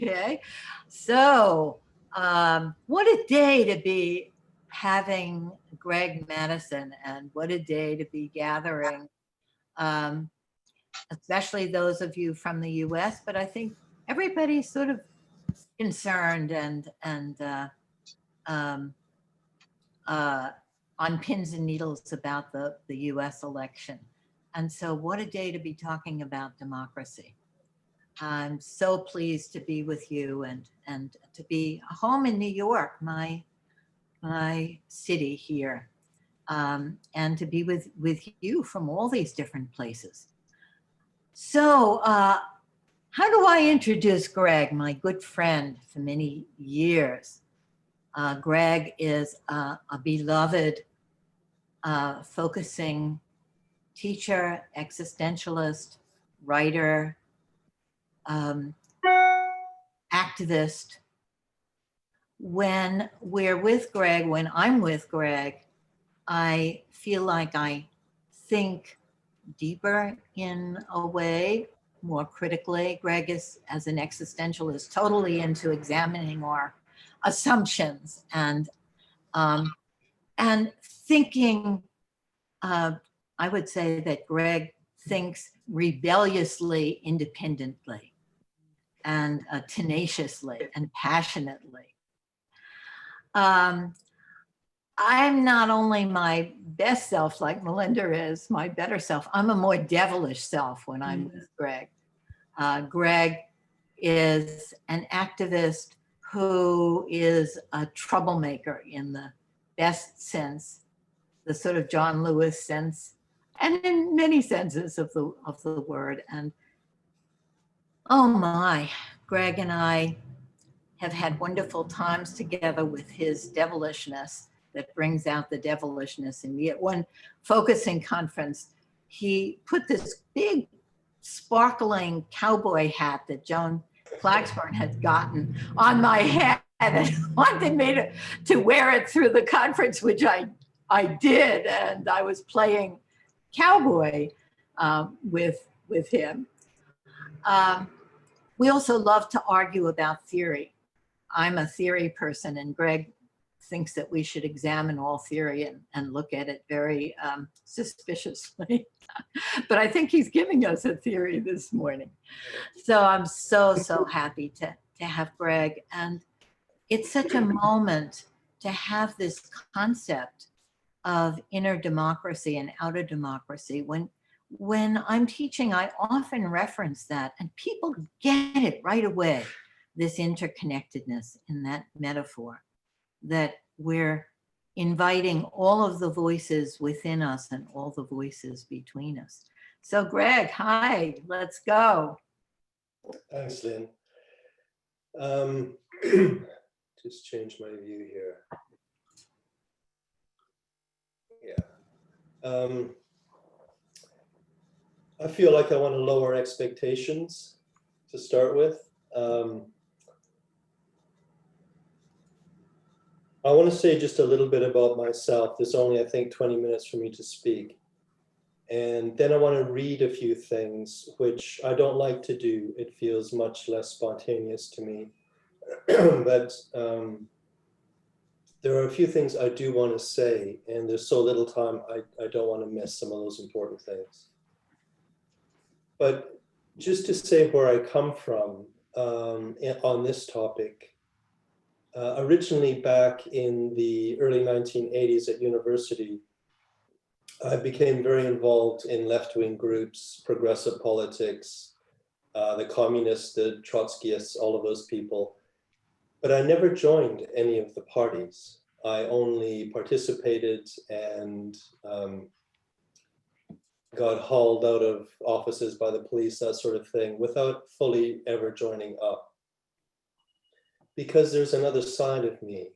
Okay. So, what a day to be having Greg Madison, and what a day to be gathering, um, especially those of you from the US, but I think everybody's sort of concerned and um, uh, on pins and needles about the US election. And so, what a day to be talking about democracy. I'm so pleased to be with you and to be home in New York, my city here, and to be with you from all these different places. So, how do I introduce Greg, my good friend for many years? Greg is a beloved, focusing teacher, existentialist, writer, um, activist. When we're with Greg, when I'm with Greg, I feel like I think deeper in a way, more critically. Greg is, as an existentialist, totally into examining our assumptions um, and thinking. I would say that Greg thinks rebelliously, independently, and tenaciously and passionately. Um, I'm not only my best self, like Melinda is, my better self, I'm a more devilish self when I'm with Greg. Greg is an activist who is a troublemaker in the best sense, the sort of John Lewis sense, and in many senses of the word. And oh my, Greg and I have had wonderful times together with his devilishness that brings out the devilishness in me. At one focusing conference, he put this big sparkling cowboy hat that Joan Klagsburn had gotten on my head and wanted me to wear it through the conference, which I did. And I was playing cowboy with him. We also love to argue about theory. I'm a theory person, and Greg thinks that we should examine all theory and look at it very suspiciously. But I think he's giving us a theory this morning. So I'm so happy to have Greg. And it's such a moment to have this concept of inner democracy and outer democracy. When I'm teaching, I often reference that, and people get it right away, this interconnectedness in that metaphor, that we're inviting all of the voices within us and all the voices between us. So Greg, hi, let's go. Thanks, Lynn. Just change my view here. Yeah. I feel like I want to lower expectations to start with. I want to say just a little bit about myself. There's only, I think, 20 minutes for me to speak. And then I want to read a few things, which I don't like to do. It feels much less spontaneous to me. But there are a few things I do want to say, and there's so little time, I don't want to miss some of those important things. But just to say where I come from on this topic, originally back in the early 1980s at university, I became very involved in left-wing groups, progressive politics, the communists, the Trotskyists, all of those people. But I never joined any of the parties. I only participated and got hauled out of offices by the police, that sort of thing, without fully ever joining up. Because there's another side of me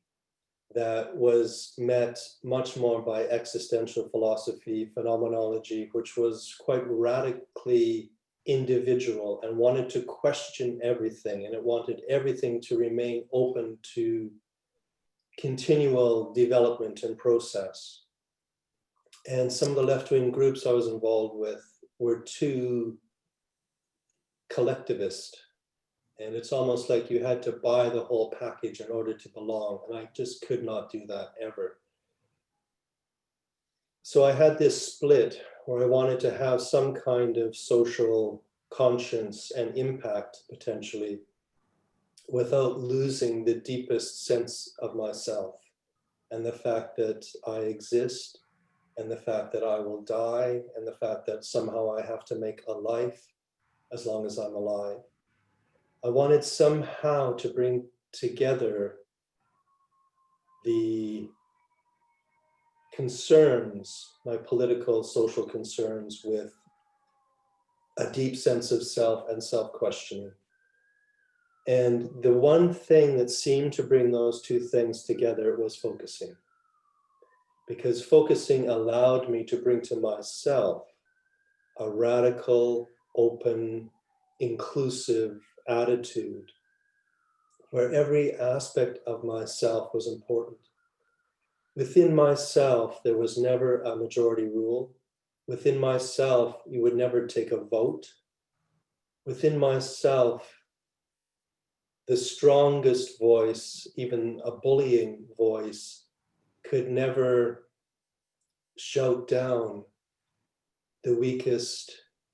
that was met much more by existential philosophy, phenomenology, which was quite radically individual and wanted to question everything, and it wanted everything to remain open to continual development and process. And some of the left-wing groups I was involved with were too collectivist. And it's almost like you had to buy the whole package in order to belong. And I just could not do that ever. So I had this split where I wanted to have some kind of social conscience and impact potentially without losing the deepest sense of myself and the fact that I exist and the fact that I will die and the fact that somehow I have to make a life as long as I'm alive. I wanted somehow to bring together the concerns, my political, social concerns, with a deep sense of self and self-questioning. And the one thing that seemed to bring those two things together was focusing. Because focusing allowed me to bring to myself a radical, open, inclusive attitude where every aspect of myself was important. Within myself, there was never a majority rule. Within myself, you would never take a vote. Within myself, the strongest voice, even a bullying voice, could never shout down the weakest,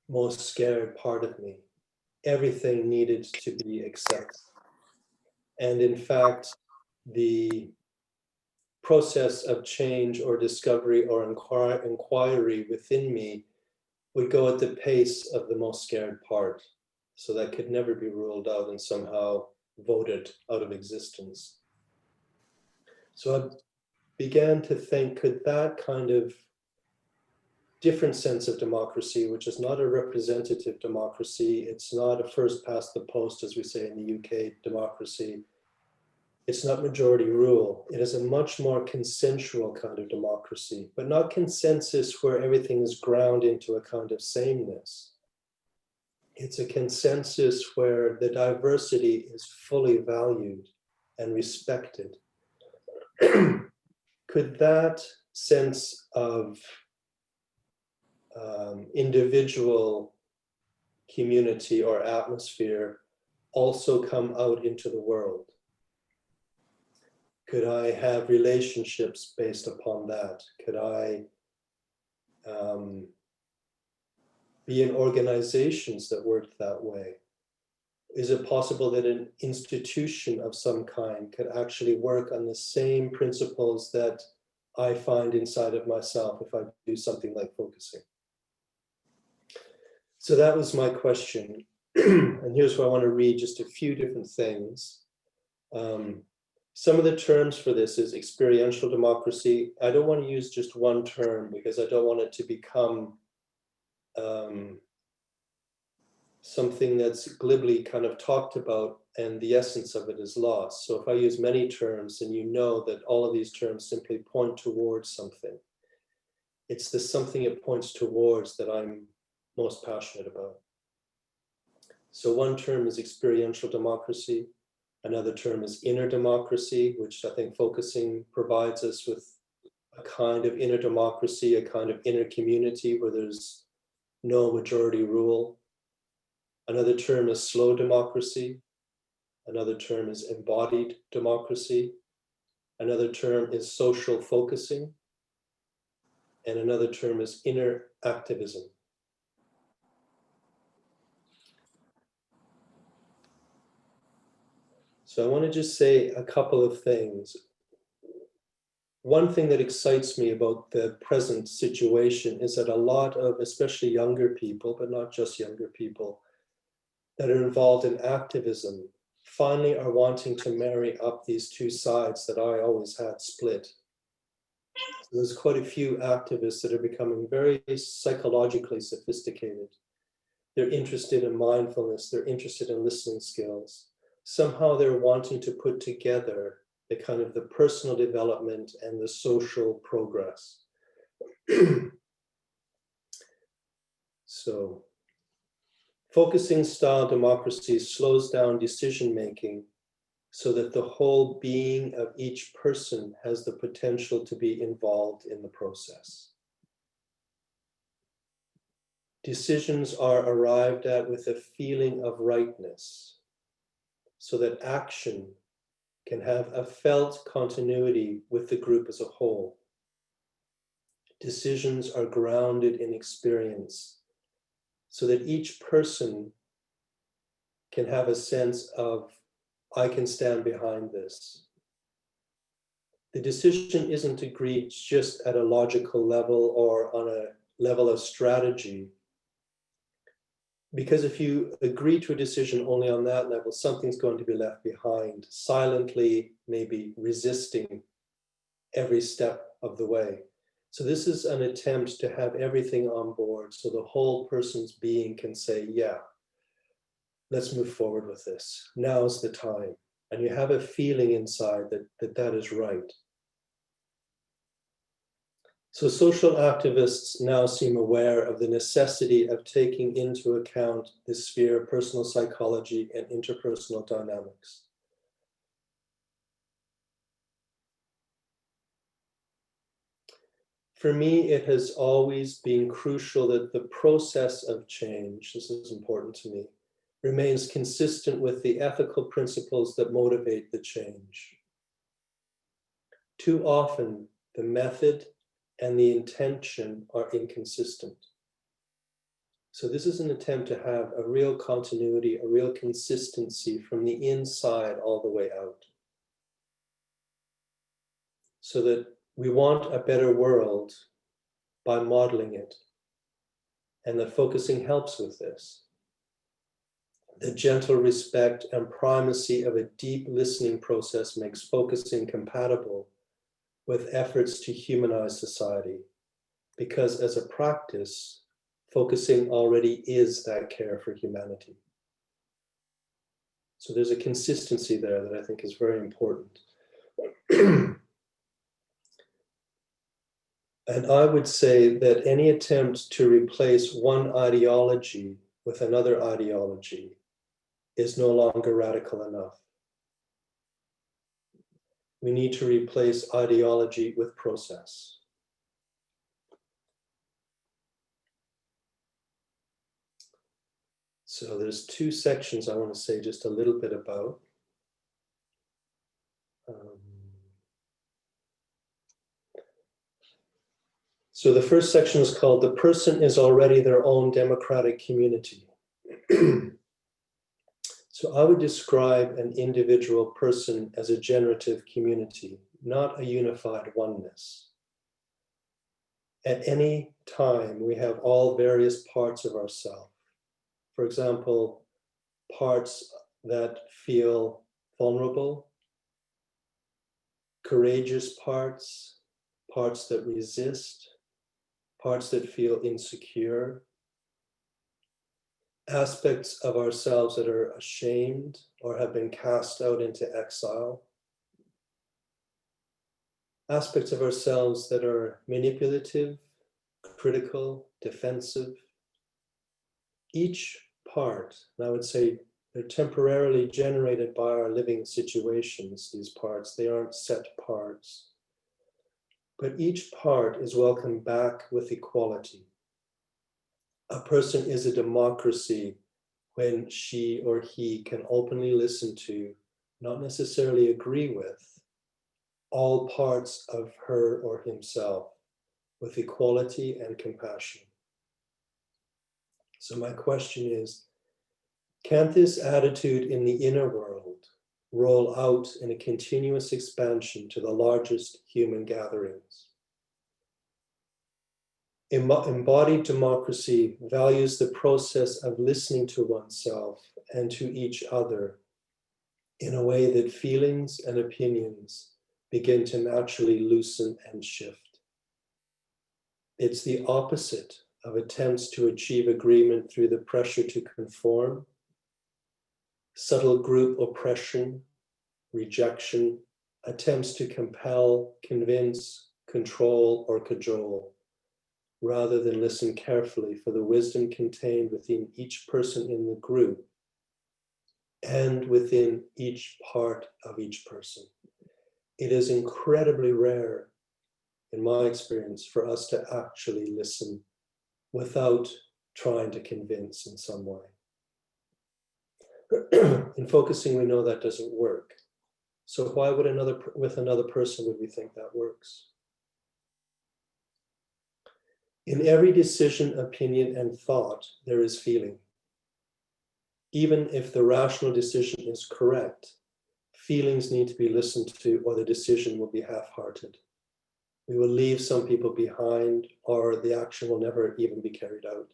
most scared part of me. Everything needed to be accepted. And in fact, the process of change or discovery or inquiry within me would go at the pace of the most scared part. So that could never be ruled out and somehow voted out of existence. So I began to think, could that kind of different sense of democracy, which is not a representative democracy, it's not a first past the post, as we say in the UK democracy, it's not majority rule, it is a much more consensual kind of democracy, but not consensus where everything is ground into a kind of sameness. It's a consensus where the diversity is fully valued and respected. Could that sense of individual community or atmosphere also come out into the world? Could I have relationships based upon that? Could I be in organizations that worked that way? Is it possible that an institution of some kind could actually work on the same principles that I find inside of myself if I do something like focusing? So that was my question. And here's where I want to read just a few different things. Some of the terms for this is experiential democracy. I don't want to use just one term because I don't want it to become something that's glibly kind of talked about and the essence of it is lost. So if I use many terms, then you know that all of these terms simply point towards something. It's the something it points towards that I'm most passionate about. So one term is experiential democracy. Another term is inner democracy, which I think focusing provides us with a kind of inner democracy, a kind of inner community where there's no majority rule. Another term is slow democracy. Another term is embodied democracy. Another term is social focusing. And another term is inner activism. So I want to just say a couple of things. One thing that excites me about the present situation is that a lot of, especially younger people, but not just younger people, that are involved in activism finally are wanting to marry up these two sides that I always had split. So there's quite a few activists that are becoming very psychologically sophisticated. They're interested in mindfulness, they're interested in listening skills. Somehow they're wanting to put together the kind of the personal development and the social progress. So, focusing style democracy slows down decision-making so that the whole being of each person has the potential to be involved in the process. Decisions are arrived at with a feeling of rightness. so that action can have a felt continuity with the group as a whole. Decisions are grounded in experience so that each person can have a sense of, I can stand behind this. The decision isn't agreed just at a logical level or on a level of strategy. Because if you agree to a decision only on that level, something's going to be left behind, silently, maybe resisting every step of the way. So this is an attempt to have everything on board so the whole person's being can say, yeah, let's move forward with this. Now's the time. And you have a feeling inside that is right. So social activists now seem aware of the necessity of taking into account the sphere of personal psychology and interpersonal dynamics. For me, it has always been crucial that the process of change, this is important to me, remains consistent with the ethical principles that motivate the change. Too often, the method and the intention are inconsistent. So this is an attempt to have a real continuity, a real consistency from the inside all the way out. So that we want a better world by modeling it. And that focusing helps with this. The gentle respect and primacy of a deep listening process makes focusing compatible with efforts to humanize society. Because as a practice, focusing already is that care for humanity. So there's a consistency there that I think is very important. And I would say that any attempt to replace one ideology with another ideology is no longer radical enough. We need to replace ideology with process. So there's two sections I want to say just a little bit about. So the first section is called "The Person is Already Their Own Democratic Community." So I would describe an individual person as a generative community, not a unified oneness. At any time, we have all various parts of ourselves. For example, parts that feel vulnerable, courageous parts, parts that resist, parts that feel insecure, aspects of ourselves that are ashamed or have been cast out into exile, aspects of ourselves that are manipulative, critical, defensive. Each part, and I would say they're temporarily generated by our living situations, these parts, they aren't set parts. But each part is welcomed back with equality. A person is a democracy when she or he can openly listen to, not necessarily agree with, all parts of her or himself with equality and compassion. So my question is, can't this attitude in the inner world roll out in a continuous expansion to the largest human gatherings? Embodied democracy values the process of listening to oneself and to each other in a way that feelings and opinions begin to naturally loosen and shift. It's the opposite of attempts to achieve agreement through the pressure to conform, subtle group oppression, rejection, attempts to compel, convince, control, or cajole, rather than listen carefully for the wisdom contained within each person in the group and within each part of each person. It is incredibly rare, in my experience, for us to actually listen without trying to convince in some way. In focusing, we know that doesn't work. So why would with another person would we think that works? In every decision, opinion, and thought, there is feeling. Even if the rational decision is correct, feelings need to be listened to, or the decision will be half-hearted. We will leave some people behind, or the action will never even be carried out.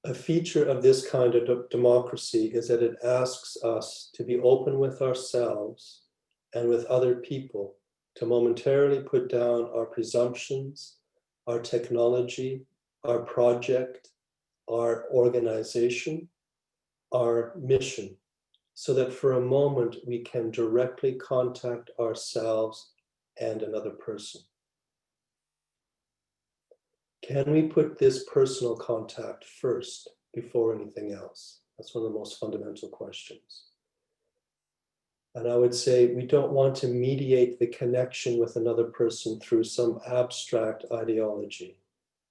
A feature of this kind of democracy is that it asks us to be open with ourselves and with other people, to momentarily put down our presumptions, our technology, our project, our organization, our mission, so that for a moment we can directly contact ourselves and another person. Can we put this personal contact first before anything else? That's one of the most fundamental questions. And I would say we don't want to mediate the connection with another person through some abstract ideology.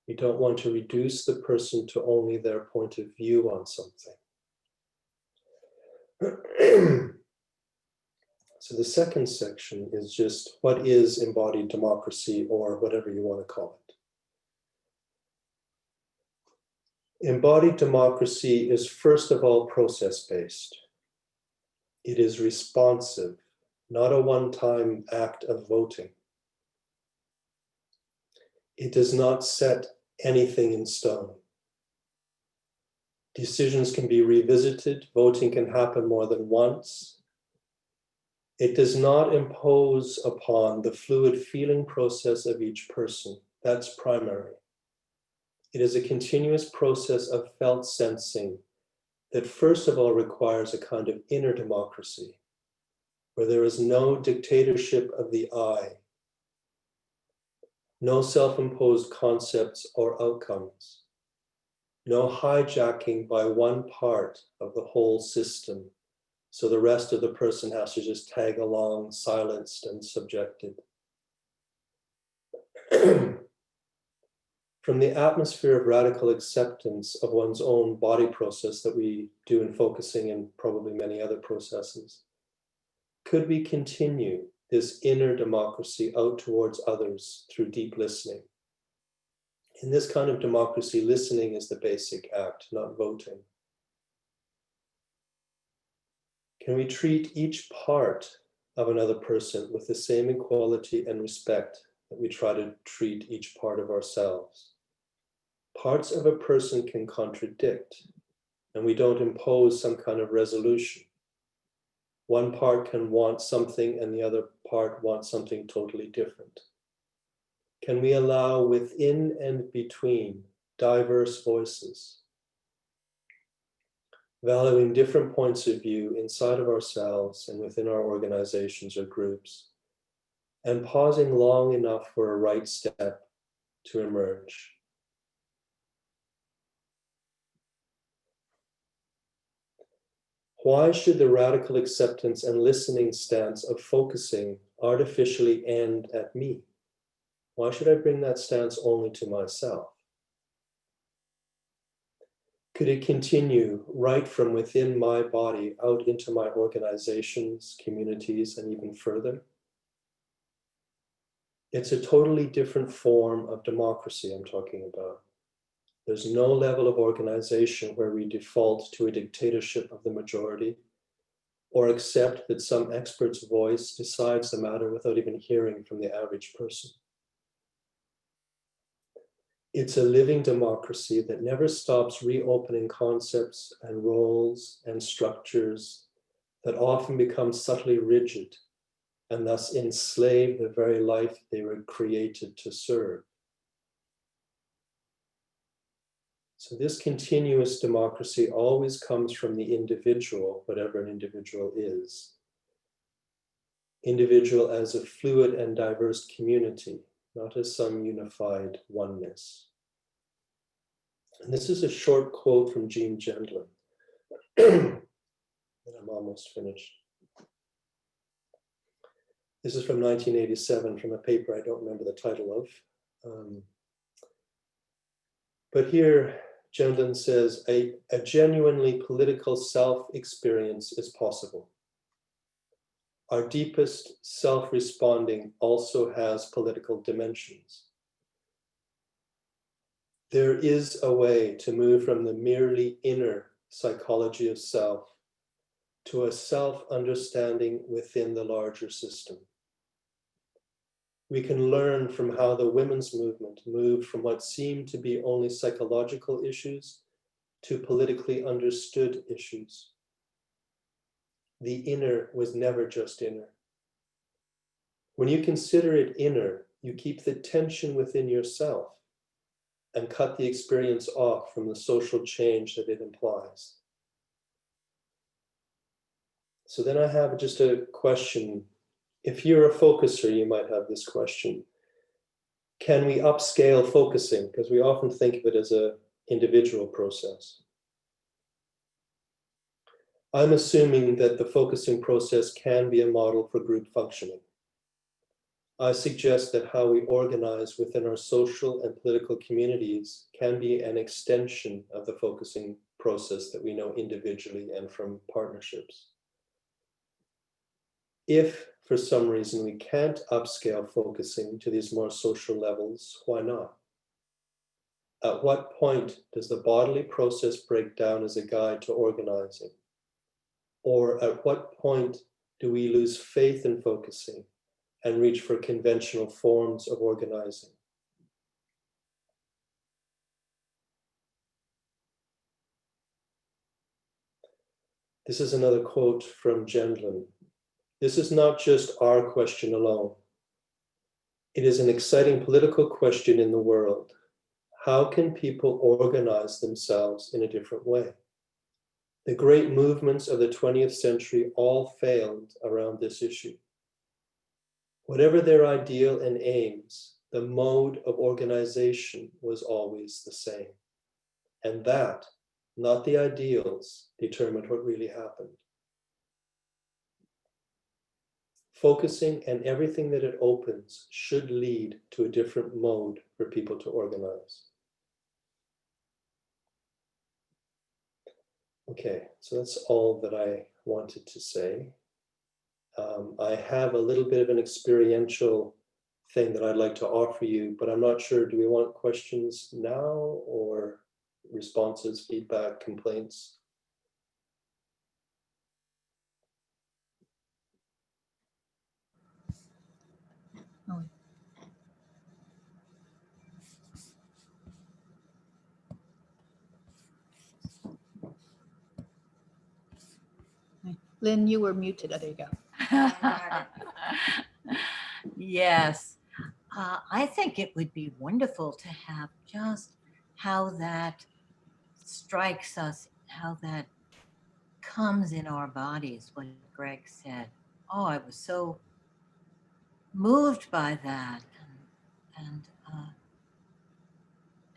We don't want to reduce the person to only their point of view on something. So the second section is just what is embodied democracy, or whatever you want to call it. Embodied democracy is first of all process-based. It is responsive, not a one-time act of voting. It does not set anything in stone. Decisions can be revisited, voting can happen more than once. It does not impose upon the fluid feeling process of each person. That's primary. It is a continuous process of felt sensing that first of all requires a kind of inner democracy, where there is no dictatorship of the I, no self-imposed concepts or outcomes, no hijacking by one part of the whole system, so the rest of the person has to just tag along, silenced and subjected. From the atmosphere of radical acceptance of one's own body process that we do in focusing and probably many other processes, could we continue this inner democracy out towards others through deep listening? In this kind of democracy, listening is the basic act, not voting. Can we treat each part of another person with the same equality and respect that we try to treat each part of ourselves? Parts of a person can contradict, and we don't impose some kind of resolution. One part can want something and the other part wants something totally different. Can we allow within and between diverse voices, valuing different points of view inside of ourselves and within our organizations or groups, and pausing long enough for a right step to emerge? Why should the radical acceptance and listening stance of focusing artificially end at me? Why should I bring that stance only to myself? Could it continue right from within my body out into my organizations, communities, and even further? It's a totally different form of democracy I'm talking about. There's no level of organization where we default to a dictatorship of the majority, or accept that some expert's voice decides the matter without even hearing from the average person. It's a living democracy that never stops reopening concepts and roles and structures that often become subtly rigid and thus enslave the very life they were created to serve. So this continuous democracy always comes from the individual, whatever an individual is. Individual as a fluid and diverse community, not as some unified oneness. And this is a short quote from Jean Gendlin. And I'm almost finished. This is from 1987, from a paper I don't remember the title of. But here, Gendlin says, a genuinely political self-experience is possible. Our deepest self-responding also has political dimensions. There is a way to move from the merely inner psychology of self to a self-understanding within the larger system. We can learn from how the women's movement moved from what seemed to be only psychological issues to politically understood issues. The inner was never just inner. When you consider it inner, you keep the tension within yourself and cut the experience off from the social change that it implies. So then I have just a question. If you're a focuser, you might have this question. Can we upscale focusing? Because we often think of it as an individual process. I'm assuming that the focusing process can be a model for group functioning. I suggest that how we organize within our social and political communities can be an extension of the focusing process that we know individually and from partnerships. If for some reason we can't upscale focusing to these more social levels, why not? At what point does the bodily process break down as a guide to organizing? Or at what point do we lose faith in focusing and reach for conventional forms of organizing? This is another quote from Gendlin. This is not just our question alone. It is an exciting political question in the world. How can people organize themselves in a different way? The great movements of the 20th century all failed around this issue. Whatever their ideal and aims, the mode of organization was always the same. And that, not the ideals, determined what really happened. Focusing and everything that it opens should lead to a different mode for people to organize. Okay, so that's all that I wanted to say. I have a little bit of an experiential thing that I'd like to offer you, but I'm not sure, do we want questions now or responses, feedback, complaints? Oh. Lynn, you were muted. Oh, there you go. Yes, I think it would be wonderful to have just how that strikes us, how that comes in our bodies, what Greg said. Oh, I was so moved by that.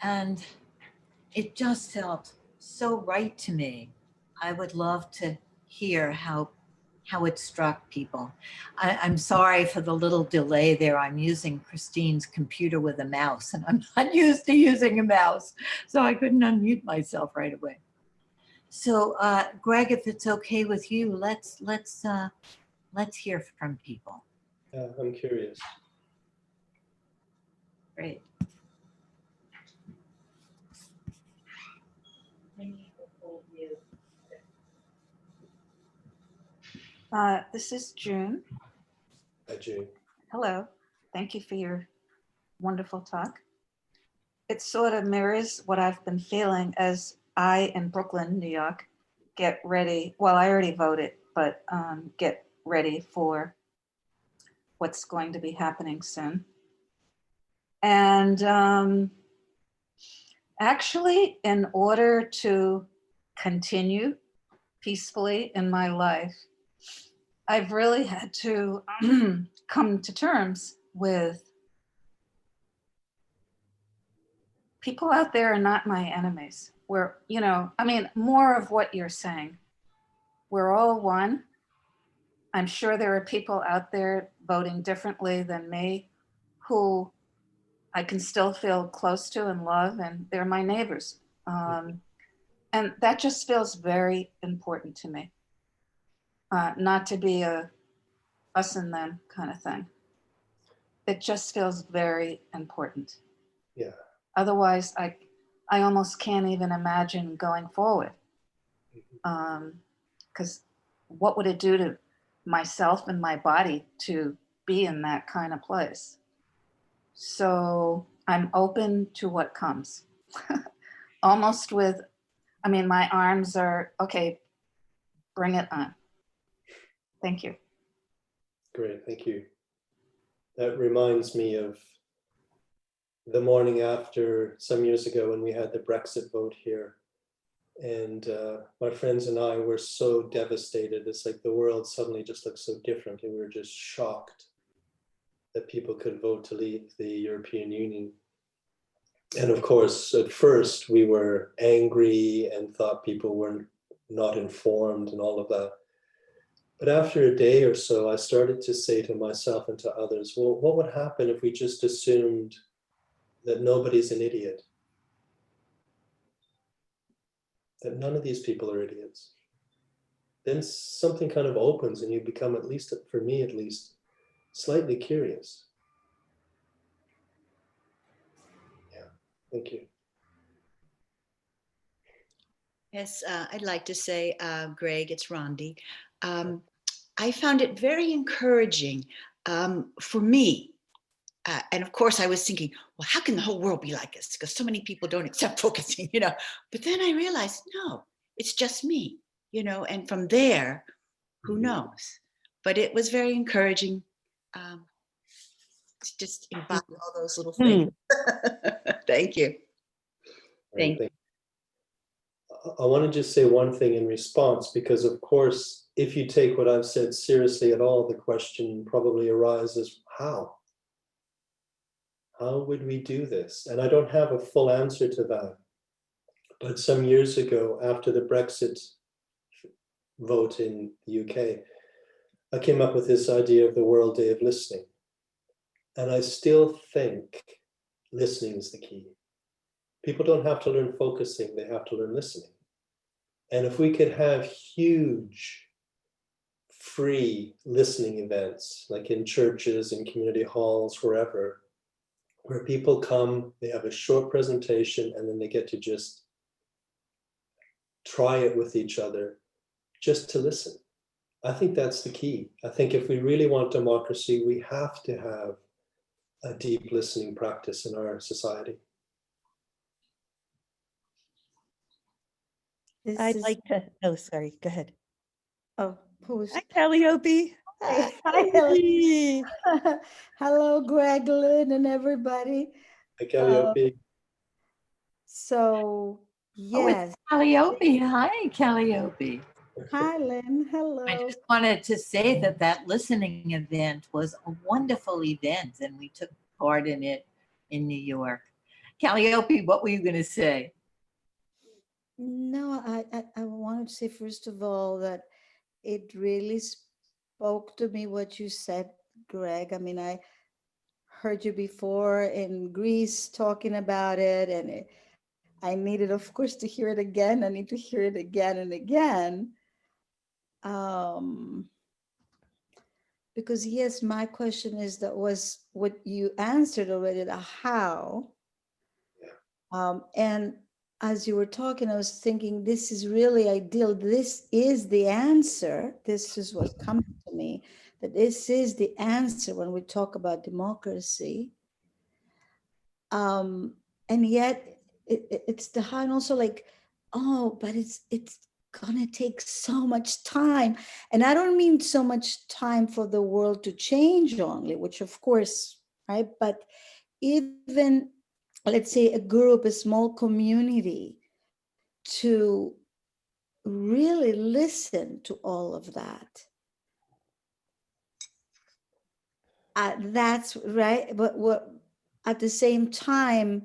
And it just felt so right to me. I would love to hear how it struck people. I'm sorry for the little delay there. I'm using Christine's computer with a mouse, and I'm not used to using a mouse, so I couldn't unmute myself right away. So, Greg, if it's okay with you, let's hear from people. Yeah, I'm curious. Great. This is June. Hi, June. Hello. Thank you for your wonderful talk. It sort of mirrors what I've been feeling as I, in Brooklyn, New York, get ready. Well, I already voted, but get ready for what's going to be happening soon. And actually, in order to continue peacefully in my life, I've really had to come to terms with people out there are not my enemies. We're, I mean, more of what you're saying. We're all one. I'm sure there are people out there voting differently than me who I can still feel close to and love, and they're my neighbors. And that just feels very important to me. Not to be a us and them kind of thing. It just feels very important. Yeah. Otherwise, I almost can't even imagine going forward. Because what would it do to myself and my body to be in that kind of place? So I'm open to what comes. Almost with, I mean, my arms are, okay, bring it on. Thank you. Great, thank you. That reminds me of the morning after some years ago when we had the Brexit vote here. And my friends and I were so devastated. It's like the world suddenly just looked so different, and we were just shocked that people could vote to leave the European Union. And of course, at first we were angry and thought people were not informed and all of that. But after a day or so, I started to say to myself and to others, well, what would happen if we just assumed that nobody's an idiot? That none of these people are idiots? Then something kind of opens and you become, at least for me at least, slightly curious. Yeah, thank you. Yes, I'd like to say, Greg, it's Ronde. I found it very encouraging for me. And of course, I was thinking, well, how can the whole world be like this? Because so many people don't accept focusing, you know. But then I realized, no, it's just me, you know. And from there, who knows? But it was very encouraging to just embody all those little things. Thank you. Thank you. I want to just say one thing in response, because of course, if you take what I've said seriously at all, the question probably arises, how? How would we do this? And I don't have a full answer to that. But some years ago, after the Brexit vote in the UK, I came up with this idea of the World Day of Listening. And I still think listening is the key. People don't have to learn focusing, they have to learn listening. And if we could have huge free listening events, like in churches, in community halls, wherever, where people come, they have a short presentation, and then they get to just try it with each other, just to listen. I think that's the key. I think if we really want democracy, we have to have a deep listening practice in our society. I'd like to, oh, sorry, go ahead. Oh, who's? Hi, Calliope. Hi, Helene. Hello, Greg, Lynn, and everybody. Hi, Calliope. So, Oh, yes. it's Calliope. Hi, Calliope. Hi, Lynn. I Hello. just wanted to say that that listening event was a wonderful event, and we took part in it in New York. Calliope, what were you going to say? No, I wanted to say, first of all, that it really spoke to me what you said, Greg. I mean, I heard you before in Greece talking about it, and I needed, of course, to hear it again. I need to hear it again and again. Because yes, my question is that was what you answered already, the how. And as you were talking, I was thinking, this is really ideal. This is the answer. This is what's coming to me, that this is the answer when we talk about democracy. And yet it's the how, and also like, oh, but it's gonna take so much time. And I don't mean so much time for the world to change only, which of course, right? But even, let's say, a group, a small community, to really listen to all of that. That's right. But what at the same time,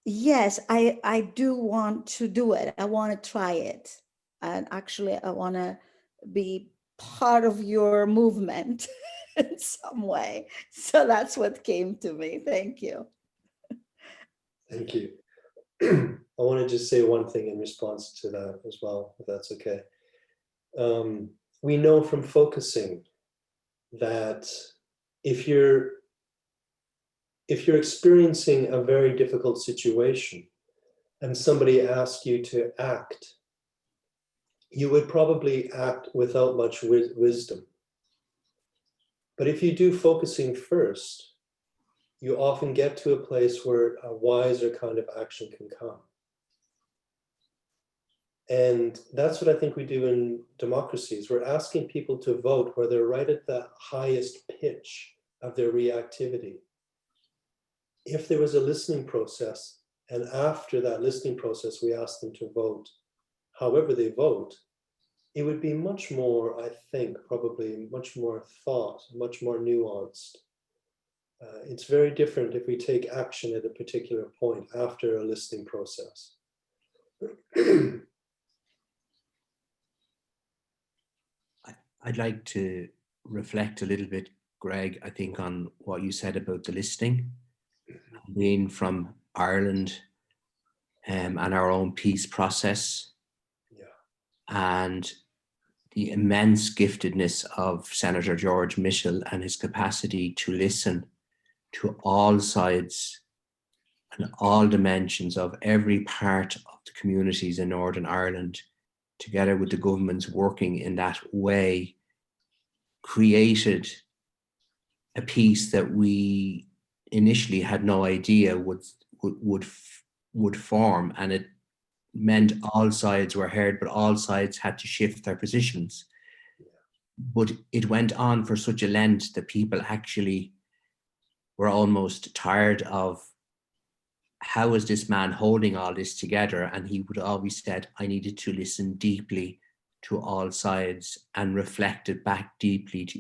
yes, I do want to do it. I want to try it. And actually, I want to be part of your movement in some way. So that's what came to me. Thank you. Thank you. I want to just say one thing in response to that as well, if that's okay. We know from focusing that if you're experiencing a very difficult situation and somebody asks you to act, you would probably act without much wisdom. But if you do focusing first, you often get to a place where a wiser kind of action can come. And that's what I think we do in democracies. We're asking people to vote where they're right at the highest pitch of their reactivity. If there was a listening process, and after that listening process, we ask them to vote, however they vote, it would be much more, I think, probably much more thought, much more nuanced. It's very different if we take action at a particular point after a listening process. I'd like to reflect a little bit, Greg, I think, on what you said about the listening. Being from Ireland and our own peace process, and the immense giftedness of Senator George Mitchell and his capacity to listen to all sides and all dimensions of every part of the communities in Northern Ireland, together with the governments working in that way, created a peace that we initially had no idea would form, and it meant all sides were heard, but all sides had to shift their positions. But it went on for such a length that people actually were almost tired of, how is this man holding all this together? And he would always said, I needed to listen deeply to all sides and reflect it back deeply to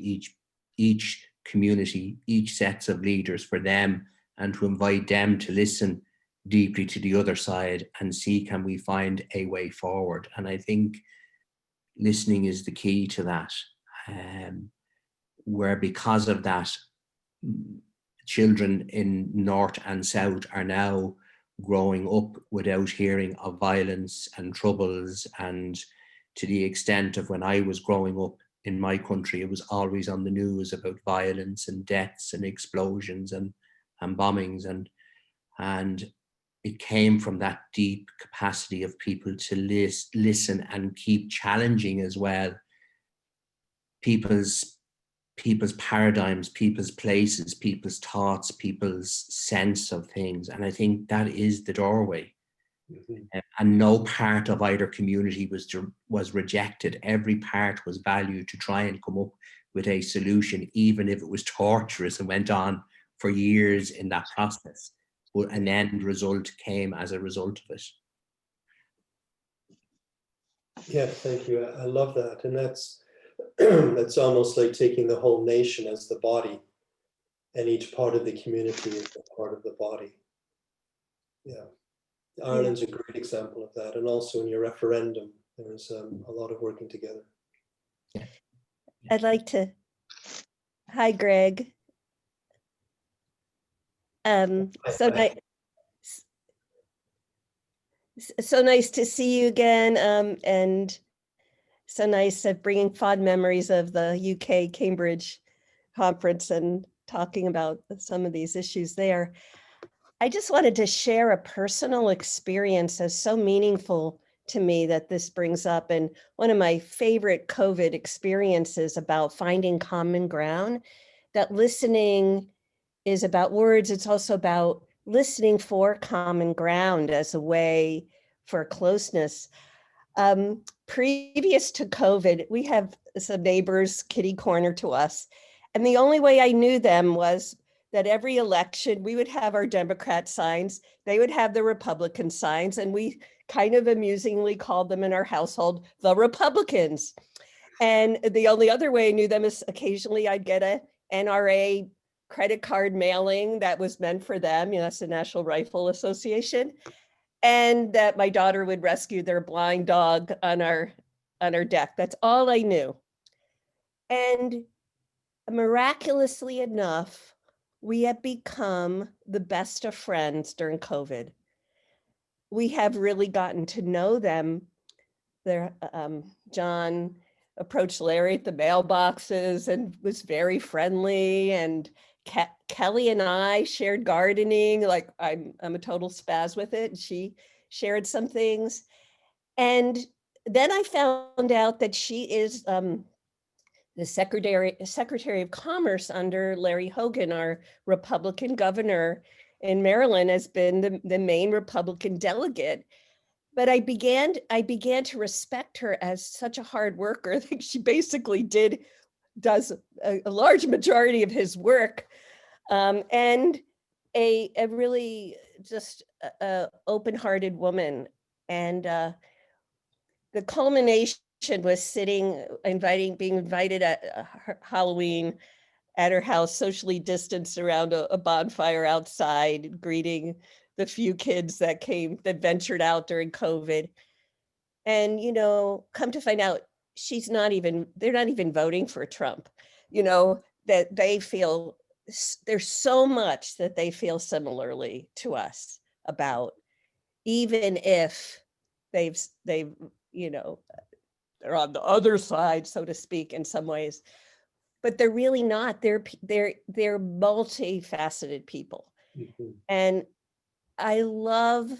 each community, each sets of leaders, for them, and to invite them to listen deeply to the other side and see, can we find a way forward? And I think listening is the key to that, where because of that, children in North and South are now growing up without hearing of violence and troubles. And to the extent of when I was growing up in my country, it was always on the news about violence and deaths and explosions and bombings. And it came from that deep capacity of people to listen and keep challenging as well people's paradigms, people's places, people's thoughts, people's sense of things. And I think that is the doorway. Mm-hmm. And no part of either community was rejected. Every part was valued to try and come up with a solution, even if it was torturous and went on for years in that process. But an end result came as a result of it. Yeah, thank you. I love that. And that's almost like taking the whole nation as the body, and each part of the community is a part of the body. Yeah. Ireland's a great example of that. And also in your referendum, there's a lot of working together. I'd like to, hi, Greg. So nice to see you again, and so nice at bringing fond memories of the UK Cambridge conference and talking about some of these issues there. I just wanted to share a personal experience that's so meaningful to me that this brings up. And one of my favorite COVID experiences about finding common ground, that listening is about words. It's also about listening for common ground as a way for closeness. Previous to COVID, we have some neighbors kitty corner to us. And the only way I knew them was that every election we would have our Democrat signs, they would have the Republican signs, and we kind of amusingly called them in our household the Republicans. And the only other way I knew them is occasionally I'd get a NRA credit card mailing that was meant for them, that's the National Rifle Association, and that my daughter would rescue their blind dog on our deck. That's all I knew. And miraculously enough, we have become the best of friends during COVID. we have really gotten to know them. John approached Larry at the mailboxes and was very friendly, and Kelly and I shared gardening. Like I'm a total spaz with it. She shared some things. And then I found out that she is the Secretary of Commerce under Larry Hogan, our Republican governor in Maryland, has been the main Republican delegate. But I began to respect her as such a hard worker. I think she basically does a large majority of his work, and a really just open-hearted woman. And the culmination was being invited at Halloween at her house, socially distanced around a bonfire outside, greeting the few kids that ventured out during COVID. And, come to find out, they're not even voting for Trump, that they feel there's so much that they feel similarly to us about, even if they've, they're on the other side, so to speak, in some ways, but they're really not. They're multifaceted people. Mhm. And I love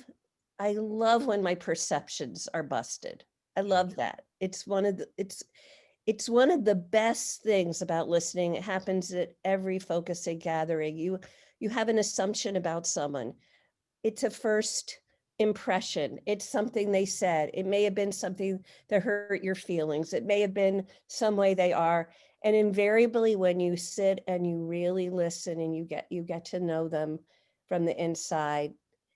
when my perceptions are busted. I love that. It's one of the best things about listening. It happens at every focusing gathering. You have an assumption about someone. It's a first impression. It's something they said. It may have been something that hurt your feelings. It may have been some way they are. And invariably, when you sit and you really listen and you get to know them from the inside,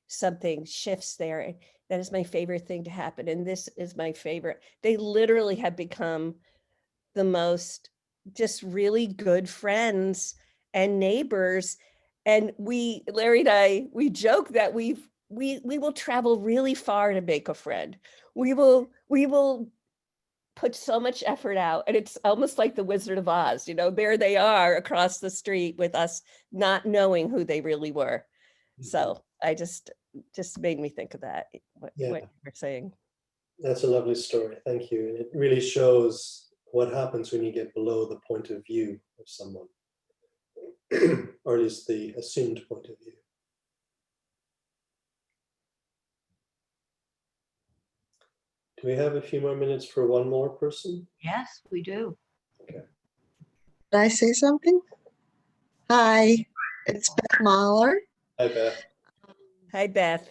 something shifts there. That is my favorite thing to happen. And this is my favorite. They literally have become the most just really good friends and neighbors. And Larry and I, we joke that we will travel really far to make a friend. We will put so much effort out, and it's almost like the Wizard of Oz, there they are across the street with us, not knowing who they really were. So I just made me think of that, what you were saying. That's a lovely story. Thank you. It really shows what happens when you get below the point of view of someone, or at least the assumed point of view. Do we have a few more minutes for one more person? Yes, we do. Okay. Can I say something? Hi, it's Beth Mahler. Hi, Beth. Hi, Beth.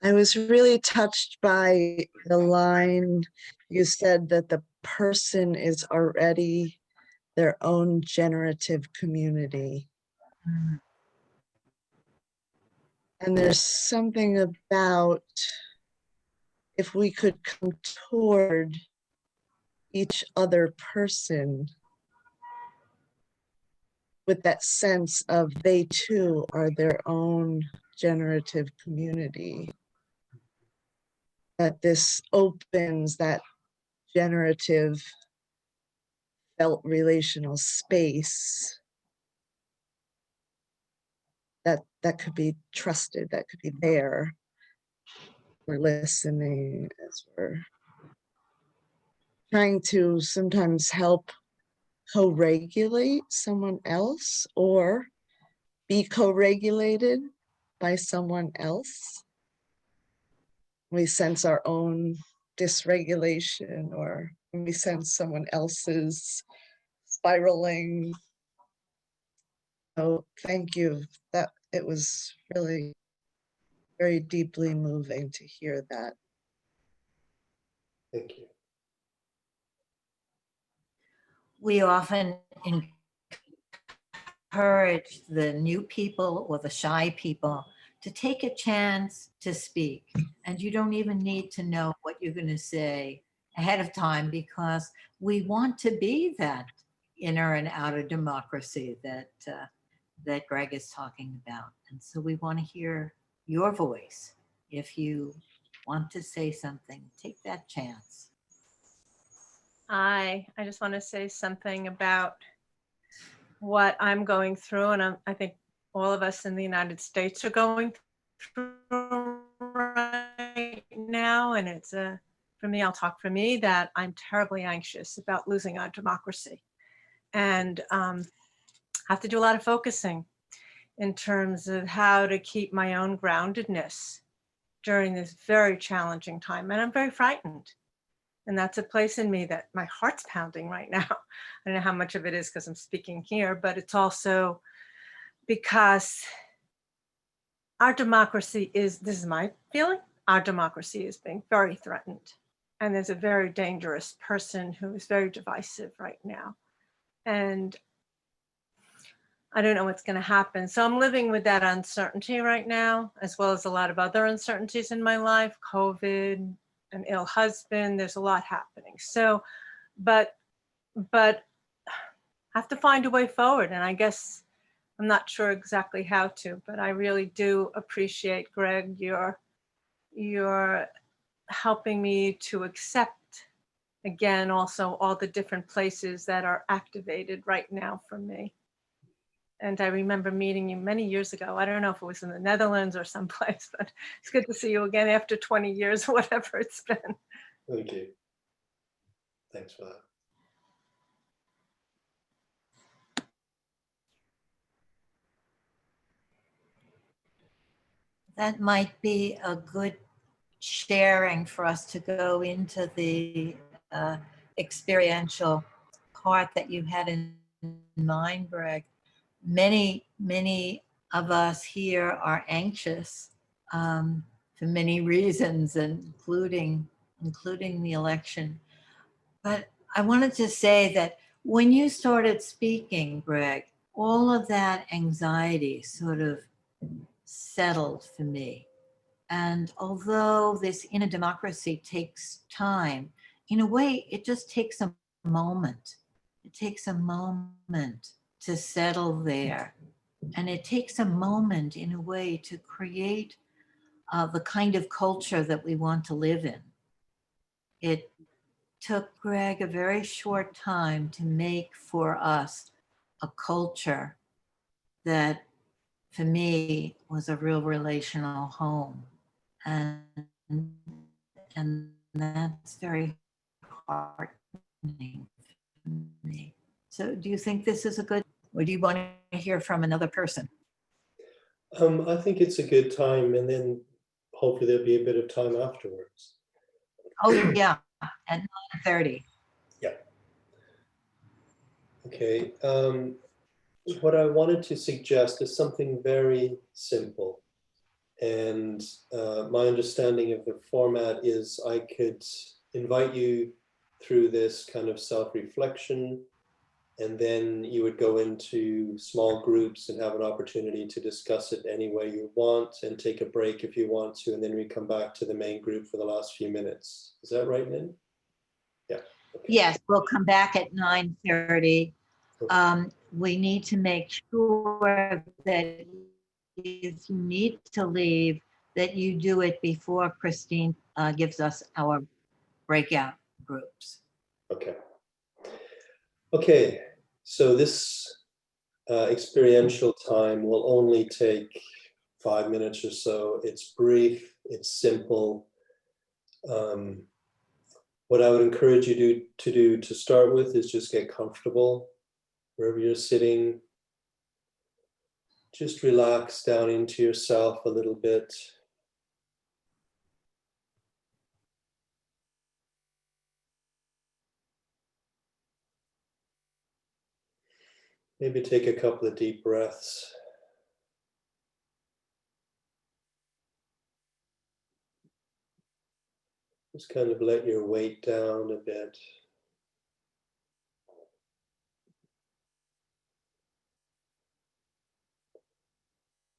I was really touched by the line you said that the person is already their own generative community. Mm. And there's something about if we could come toward each other person with that sense of they too are their own generative community, that this opens that generative felt relational space that could be trusted, that could be there. We're listening as we're trying to sometimes help co-regulate someone else or be co-regulated by someone else. We sense our own dysregulation, or when we sense someone else's spiraling. So thank you. That it was really very deeply moving to hear that. Thank you. We often encourage the new people or the shy people to take a chance to speak. And you don't even need to know what you're going to say ahead of time, because we want to be that inner and outer democracy that Greg is talking about. And so we want to hear your voice. If you want to say something, take that chance. I just want to say something about what I'm going through, and I think all of us in the United States are going through right now, and it's for me, I'll talk for me, that I'm terribly anxious about losing our democracy, and have to do a lot of focusing in terms of how to keep my own groundedness during this very challenging time. And I'm very frightened. And that's a place in me that my heart's pounding right now. I don't know how much of it is because I'm speaking here, but it's also because our democracy is, this is my feeling, our democracy is being very threatened. And there's a very dangerous person who is very divisive right now. And I don't know what's going to happen. So I'm living with that uncertainty right now, as well as a lot of other uncertainties in my life, COVID, an ill husband, there's a lot happening. So, but I have to find a way forward. And I guess I'm not sure exactly how to, but I really do appreciate, Greg, your helping me to accept, again, also all the different places that are activated right now for me. And I remember meeting you many years ago. I don't know if it was in the Netherlands or someplace, but it's good to see you again after 20 years, whatever it's been. Thank you. Thanks for that. That might be a good sharing for us to go into the experiential part that you had in mind, Greg. Many of us here are anxious for many reasons, including the election. But I wanted to say that when you started speaking, Greg, all of that anxiety sort of settled for me. And although this inner democracy takes time, in a way, it just takes a moment. It takes a moment to settle there. And it takes a moment, in a way, to create the kind of culture that we want to live in. It took Greg a very short time to make for us a culture that, for me, was a real relational home. And that's very heartening for me. So do you think this is a good, or do you want to hear from another person? I think it's a good time, and then hopefully there'll be a bit of time afterwards. Oh yeah, at 9:30. Yeah. Okay. What I wanted to suggest is something very simple. And my understanding of the format is I could invite you through this kind of self-reflection, and then you would go into small groups and have an opportunity to discuss it any way you want, and take a break if you want to, and then we come back to the main group for the last few minutes. Is that right, Lynn? Yeah. Okay. Yes, we'll come back at 9:30. We need to make sure that if you need to leave, that you do it before Christine gives us our breakout groups. Okay. Okay, so this experiential time will only take 5 minutes or so. It's brief, it's simple. What I would encourage you to do to start with is just get comfortable wherever you're sitting. Just relax down into yourself a little bit. Maybe take a couple of deep breaths. Just kind of let your weight down a bit.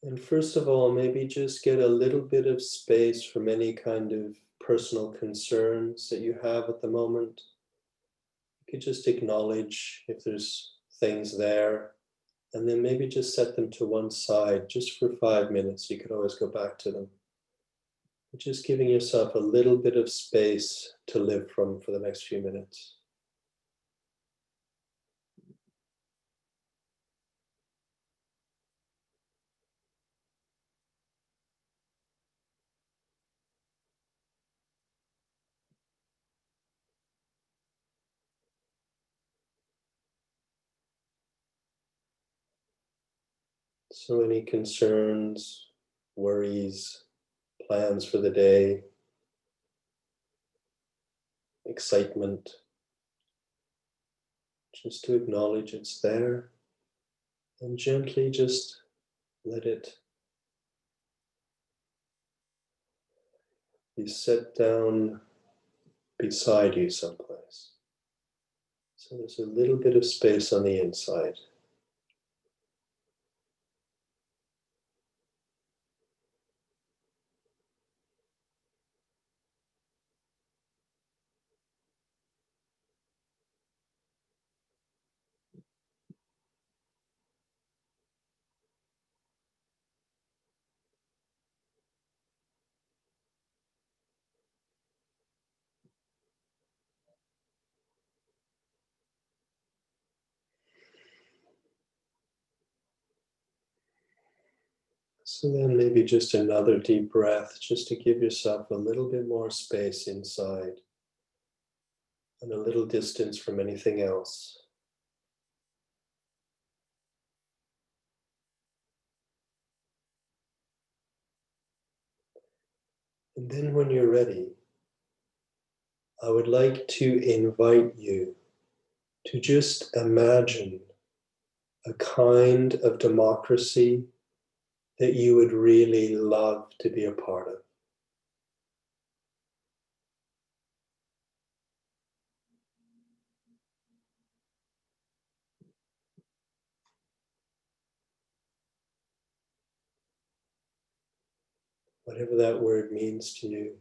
And first of all, maybe just get a little bit of space from any kind of personal concerns that you have at the moment. You could just acknowledge if there's things there, and then maybe just set them to one side just for 5 minutes. You could always go back to them. Just giving yourself a little bit of space to live from for the next few minutes. So any concerns, worries, plans for the day, excitement, just to acknowledge it's there and gently just let it be set down beside you someplace. So there's a little bit of space on the inside. So then maybe just another deep breath, just to give yourself a little bit more space inside and a little distance from anything else. And then when you're ready, I would like to invite you to just imagine a kind of democracy that you would really love to be a part of. Whatever that word means to you,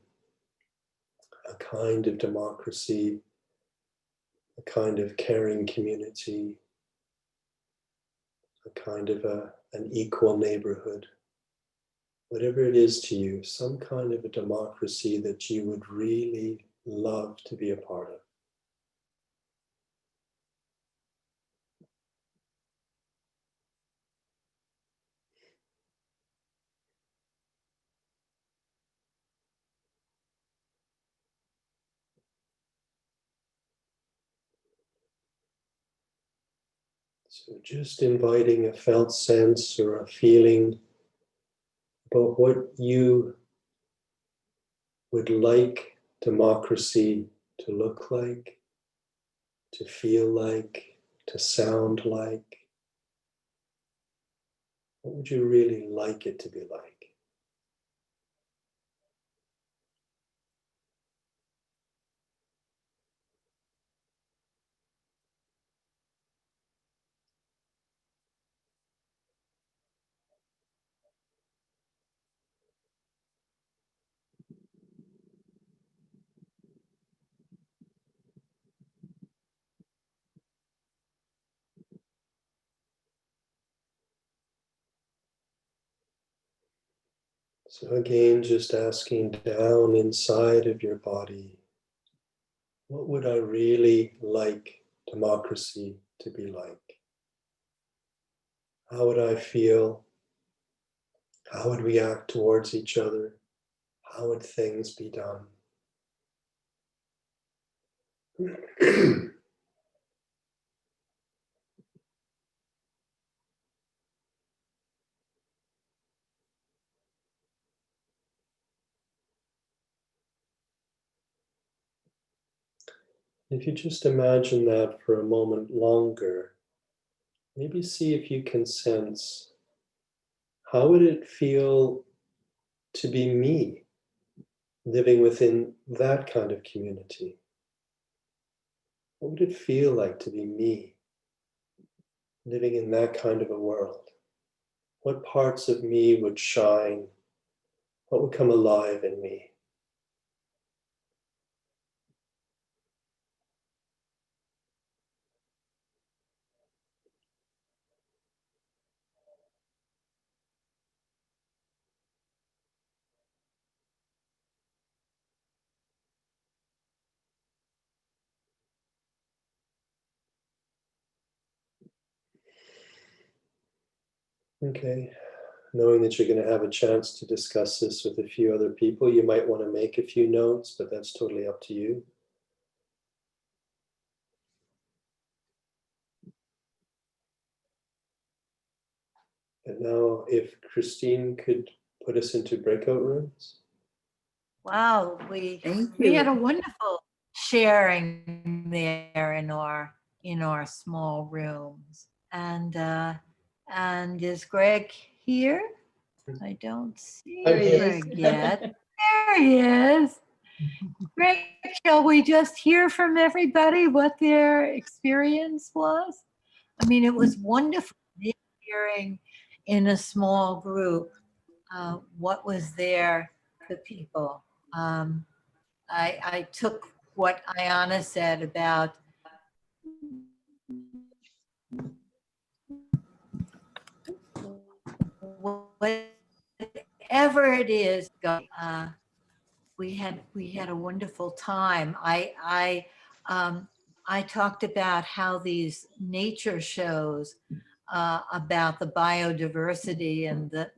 a kind of democracy, a kind of caring community, a kind of an equal neighborhood. Whatever it is to you, some kind of a democracy that you would really love to be a part of. So just inviting a felt sense or a feeling about what you would like democracy to look like, to feel like, to sound like. What would you really like it to be like? So again, just asking down inside of your body, what would I really like democracy to be like? How would I feel? How would we act towards each other? How would things be done? If you just imagine that for a moment longer, maybe see if you can sense, how would it feel to be me living within that kind of community? What would it feel like to be me living in that kind of a world? What parts of me would shine? What would come alive in me? Okay, knowing that you're going to have a chance to discuss this with a few other people, you might want to make a few notes, but that's totally up to you. And now if Christine could put us into breakout rooms. Wow, we Thank had a you. wonderful sharing there in our small rooms. And is Greg here? I don't see I'm here. Greg yet. There he is. Greg, shall we just hear from everybody what their experience was? I mean, it was wonderful hearing in a small group what was there for people. I took what Ayana said about whatever it is. We had a wonderful time. I talked about how these nature shows about the biodiversity and the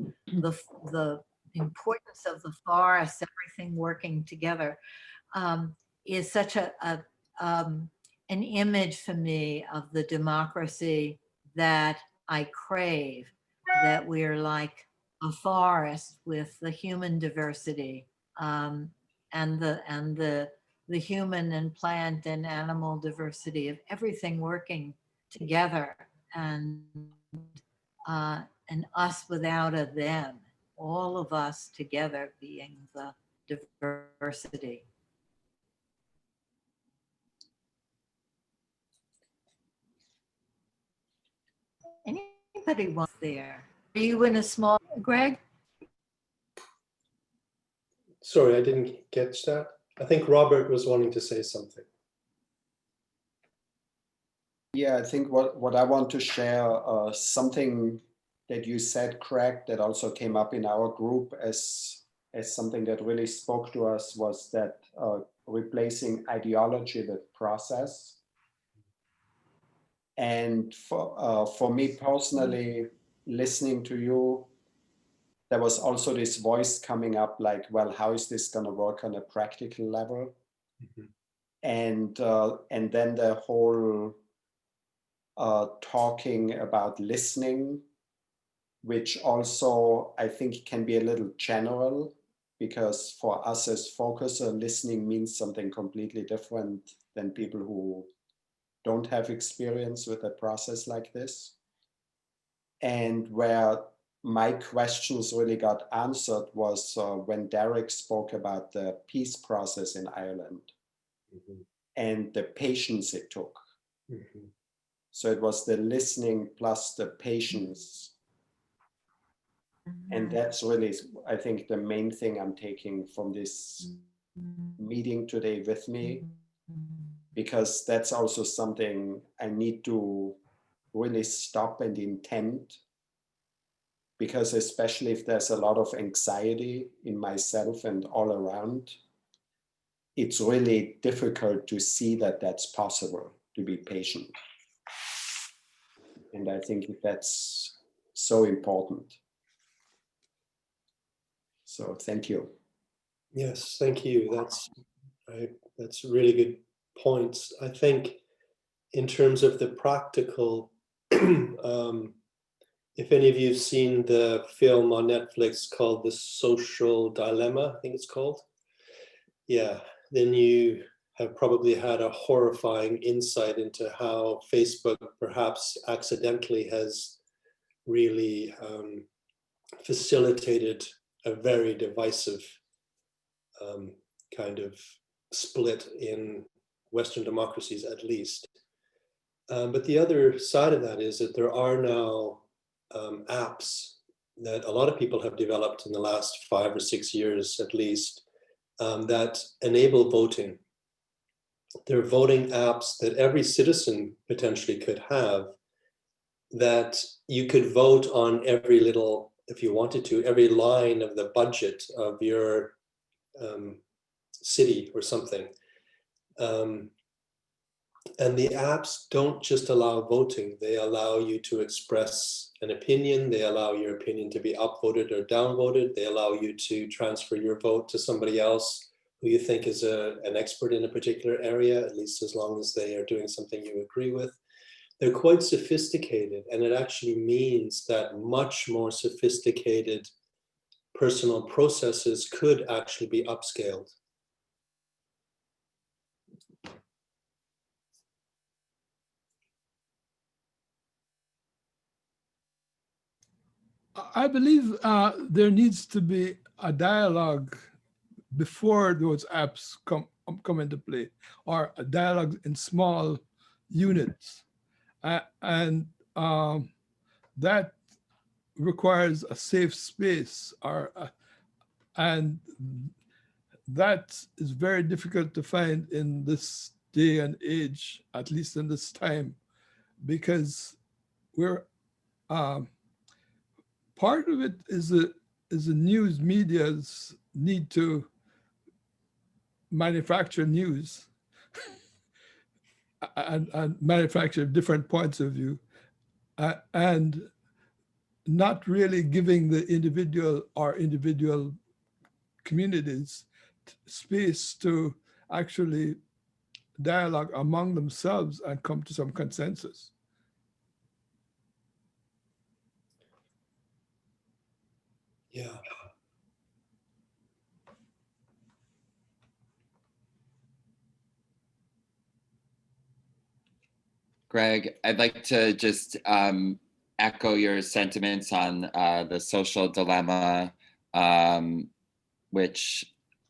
importance of the forest, everything working together, is such an image for me of the democracy that I crave, that we're like a forest with the human diversity, and the human and plant and animal diversity of everything working together, and us without a them, all of us together being the diversity. Anybody wants there? Are you in a small, Greg? Sorry, I didn't catch that. I think Robert was wanting to say something. Yeah, I think what I want to share, something that you said, Craig, that also came up in our group as something that really spoke to us, was that replacing ideology with process. And for me personally, listening to you, there was also this voice coming up like, well, how is this going to work on a practical level? Mm-hmm. And then the whole talking about listening, which also I think can be a little general, because for us as focuser, listening means something completely different than people who don't have experience with a process like this. And where my questions really got answered was when Derek spoke about the peace process in Ireland, mm-hmm. and the patience it took. Mm-hmm. So it was the listening plus the patience. Mm-hmm. And that's really, I think, the main thing I'm taking from this meeting today with me, because that's also something I need to really stop and intend, because especially if there's a lot of anxiety in myself and all around, it's really difficult to see that that's possible, to be patient. And I think that's so important. So thank you. Yes, thank you. That's really good points. I think in terms of the practical, if any of you have seen the film on Netflix called The Social Dilemma, I think it's called. Yeah, then you have probably had a horrifying insight into how Facebook perhaps accidentally has really facilitated a very divisive kind of split in Western democracies, at least. But the other side of that is that there are now apps that a lot of people have developed in the last 5 or 6 years, at least, that enable voting. They're voting apps that every citizen potentially could have, that you could vote on every little, if you wanted to, every line of the budget of your city or something. And the apps don't just allow voting, they allow you to express an opinion, they allow your opinion to be upvoted or downvoted, they allow you to transfer your vote to somebody else who you think is an expert in a particular area, at least as long as they are doing something you agree with. they're quite sophisticated, and it actually means that much more sophisticated personal processes could actually be upscaled. I believe there needs to be a dialogue before those apps come into play, or a dialogue in small units. And that requires a safe space, and that is very difficult to find in this day and age, at least in this time, because we're part of it is the news media's need to manufacture news and manufacture different points of view, and not really giving the individual or individual communities space to actually dialogue among themselves and come to some consensus. Yeah. Greg, I'd like to just echo your sentiments on the social dilemma, which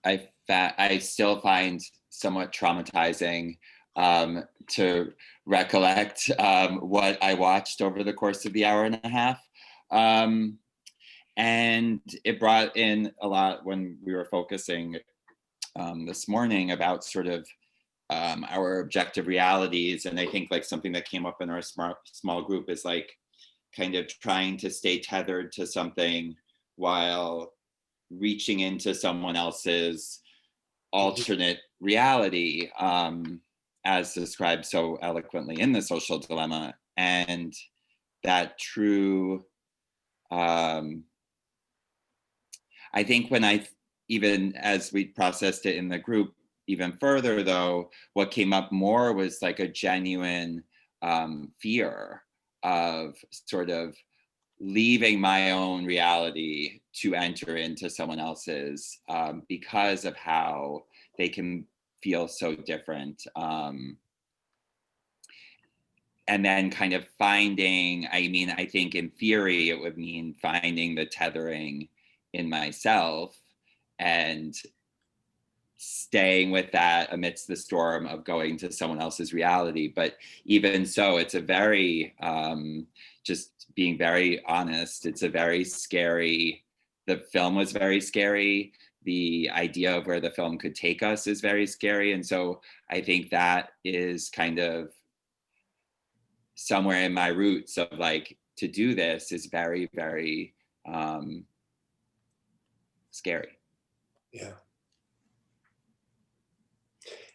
I still find somewhat traumatizing to recollect what I watched over the course of the hour and a half. And it brought in a lot when we were focusing this morning about sort of our objective realities. And I think like something that came up in our small group is like kind of trying to stay tethered to something while reaching into someone else's alternate reality, as described so eloquently in The Social Dilemma. And that true, I think when even as we processed it in the group even further though, what came up more was like a genuine fear of sort of leaving my own reality to enter into someone else's because of how they can feel so different. And then kind of finding, I think in theory, it would mean finding the tethering in myself and staying with that amidst the storm of going to someone else's reality. But even so, it's a very, just being very honest, it's a very scary, the film was very scary. The idea of where the film could take us is very scary. And so I think that is kind of somewhere in my roots of like, to do this is very, very scary. Yeah.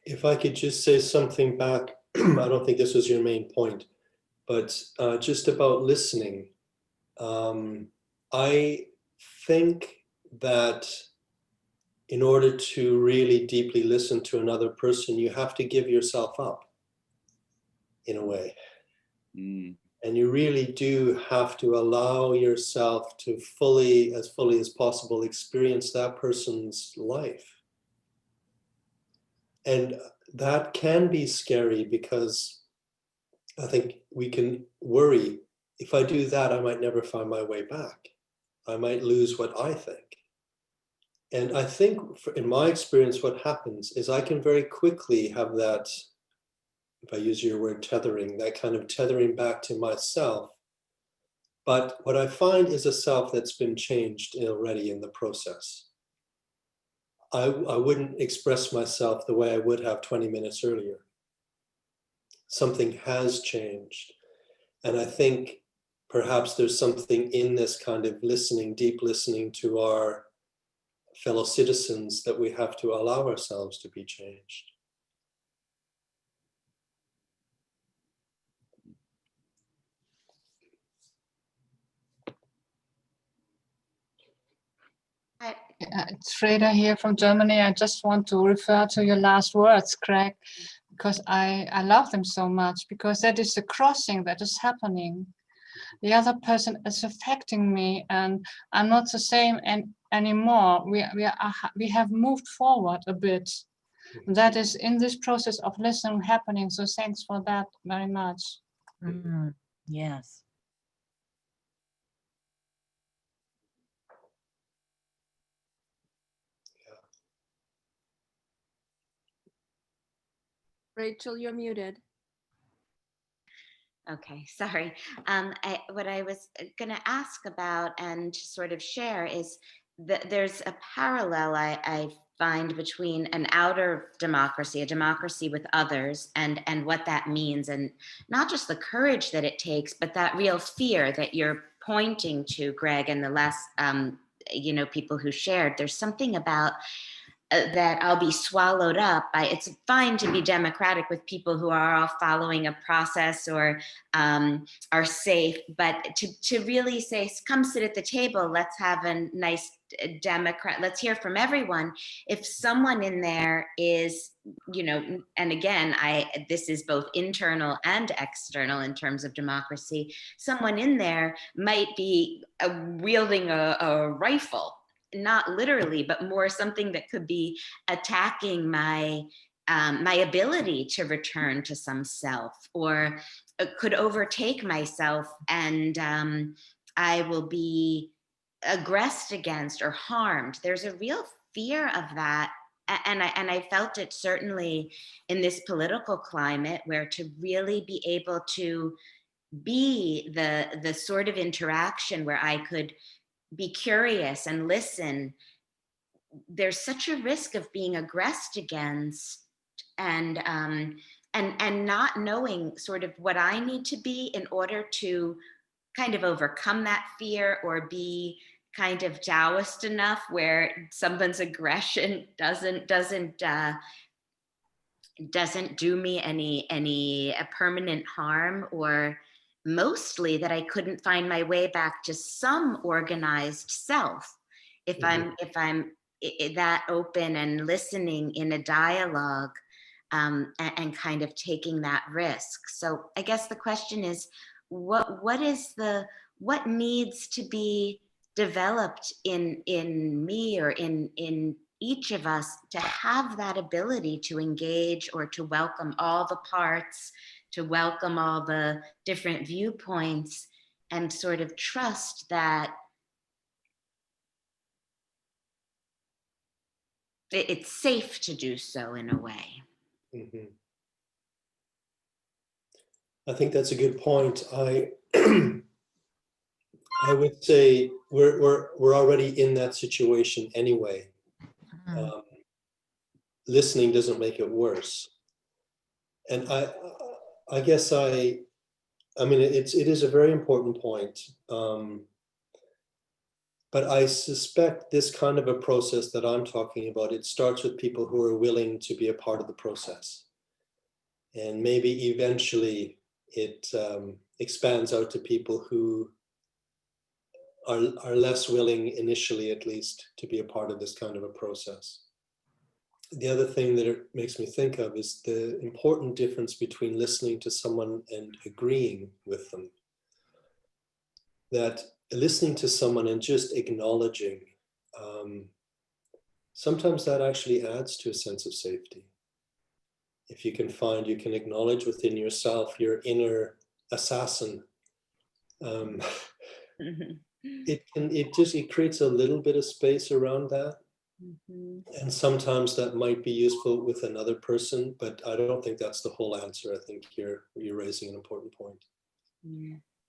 If I could just say something back, I don't think this was your main point, but just about listening. I think that in order to really deeply listen to another person, you have to give yourself up in a way. Mm. And you really do have to allow yourself to fully as possible, experience that person's life. And that can be scary because I think we can worry, if I do that, I might never find my way back. I might lose what I think. And I think in my experience, what happens is I can very quickly have that, if I use your word tethering, that kind of tethering back to myself. But what I find is a self that's been changed already in the process. I wouldn't express myself the way I would have 20 minutes earlier. Something has changed. And I think perhaps there's something in this kind of listening, deep listening to our fellow citizens that we have to allow ourselves to be changed. It's Freda here from Germany. I just want to refer to your last words, Craig, because I love them so much, because that is the crossing that is happening. The other person is affecting me, and I'm not the same anymore. We have moved forward a bit. That is in this process of listening happening. So thanks for that very much. Yes. Rachel, you're muted. Okay, sorry. What I was going to ask about and sort of share is that there's a parallel I find between an outer democracy, a democracy with others, and what that means, and not just the courage that it takes, but that real fear that you're pointing to, Greg, and the last people who shared. There's something about that I'll be swallowed up by. It's fine to be democratic with people who are all following a process or are safe, but to really say, come sit at the table, let's have a nice democrat, let's hear from everyone. If someone in there is, and again, this is both internal and external in terms of democracy, someone in there might be wielding a rifle, not literally, but more something that could be attacking my ability to return to some self, or could overtake myself, and I will be aggressed against or harmed. There's a real fear of that. And I felt it certainly in this political climate, where to really be able to be the sort of interaction where I could be curious and listen. There's such a risk of being aggressed against, and not knowing sort of what I need to be in order to kind of overcome that fear, or be kind of Taoist enough where someone's aggression doesn't do me any permanent harm, or mostly that I couldn't find my way back to some organized self if I'm that open and listening in a dialogue, and kind of taking that risk. So I guess the question is, what needs to be developed in me, or in each of us, to have that ability to engage, or to welcome all the parts, to welcome all the different viewpoints, and sort of trust that it's safe to do so in a way. Mm-hmm. I think that's a good point. I would say we're already in that situation anyway. Listening doesn't make it worse. And I guess I mean, it is a very important point. But I suspect this kind of a process that I'm talking about, it starts with people who are willing to be a part of the process. And maybe eventually it expands out to people who are less willing, initially at least, to be a part of this kind of a process. The other thing that it makes me think of is the important difference between listening to someone and agreeing with them. That listening to someone and just acknowledging, sometimes that actually adds to a sense of safety. If you can acknowledge within yourself your inner assassin, it creates a little bit of space around that. And sometimes that might be useful with another person, but I don't think that's the whole answer. I think you're raising an important point.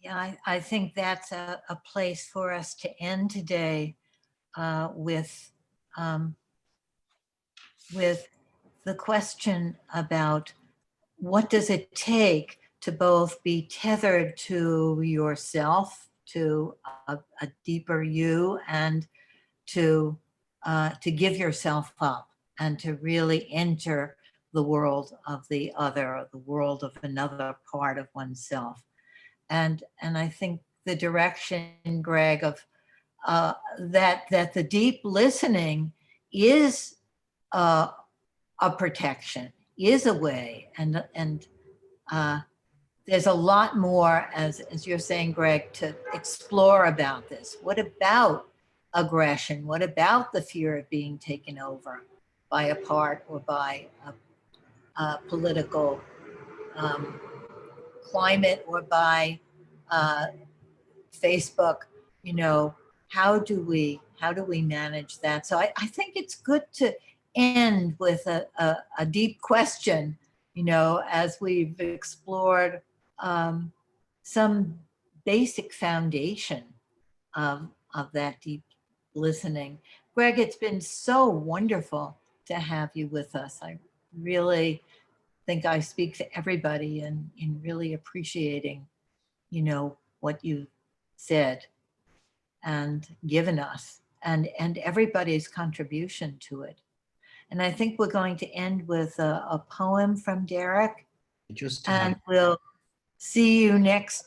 Yeah, I think that's a place for us to end today, with the question about what does it take to both be tethered to yourself, to a deeper you, and to give yourself up, and to really enter the world of the other, or the world of another part of oneself. And I think the direction, Greg, of that the deep listening is a protection. is a way, and there's a lot more, as you're saying, Greg, to explore about this. What about aggression? What about the fear of being taken over by a part or by a political climate, or by Facebook? You know, how do we manage that? So I think it's good to end with a deep question, you know, as we've explored some basic foundation of that deep listening. Greg, it's been so wonderful to have you with us. I really think I speak for everybody in really appreciating, you know, what you said and given us, and everybody's contribution to it. And I think we're going to end with a poem from Derek, Just and we'll see you next